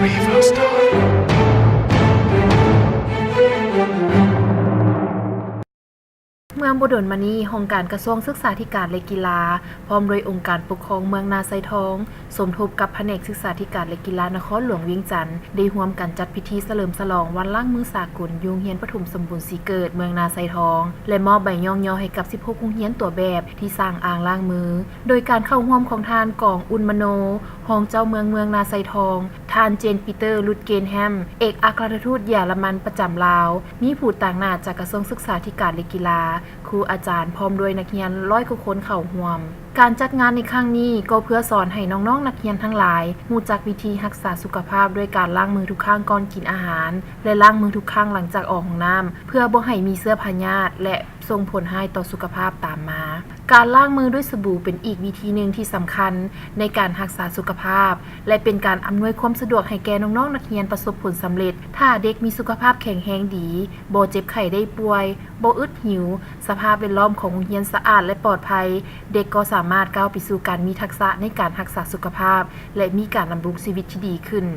River Star เมืองบุดลมานีองค์การกระทรวงศึกษาธิการและกีฬาพร้อมโดยองค์การปกครองเมืองนาไซทองสมทบกับแผนกศึกษาธิการและกีฬานครหลวงเวียงจันทน์ได้ร่วมกันจัดพิธีเฉลิมฉลองวันล้างมือสากลโรงเรียนปฐมสมบูรณ์ศรีเกิดเมืองนาไซทองและมอบใบย่องย่อให้กับ16โรงเรียนตัวแบบที่สร้างอ่างล้างมือโดยการเข้าร่วมของทานกองอุนมโนรองเจ้าเมืองนาไซทองทานเจนปีเตอร์ลุดเกนแฮมเอกอัครราชทูตเยอรมันประจำลาวมีผู้ต่างหน้าจากกระทรวงศึกษาธิการและกีฬาครูอาจารย์พร้อมด้วยนักเรียน100 กว่าคนเข้าร่วมการจัดงานในครั้งนี้ก็เพื่อสอนให้น้องๆนักเรียนทั้งหลายรู้จักวิธีรักษาสุขภาพด้วยการล้างมือทุกครั้งก่อนกินอาหารและล้างมือทุกครั้งหลังจากออกห้องน้ำเพื่อบ่ให้มีเชื้อพยาธิและส่งผลร้ายต่อสุขภาพตามมาการล้างมือด้วยสบู่เป็นอีกวิธีหนึ่งที่สำคัญในการรักษาสุขภาพและเป็นการอำนวยความสะดวกให้แก่น้องๆนักเรียนประสบผลสำเร็จถ้าเด็กมีสุขภาพแข็งแรงดีบ่เจ็บไข้ได้ป่วยบ่อึดหิวสภาพแวดล้อมของโรงเรียนสะอาดและปลอดภัยเด็กก็สามารถก้าวไปสู่การมีทักษะในการรักษาสุขภาพและมีการดำรงชีวิตที่ดีขึ้น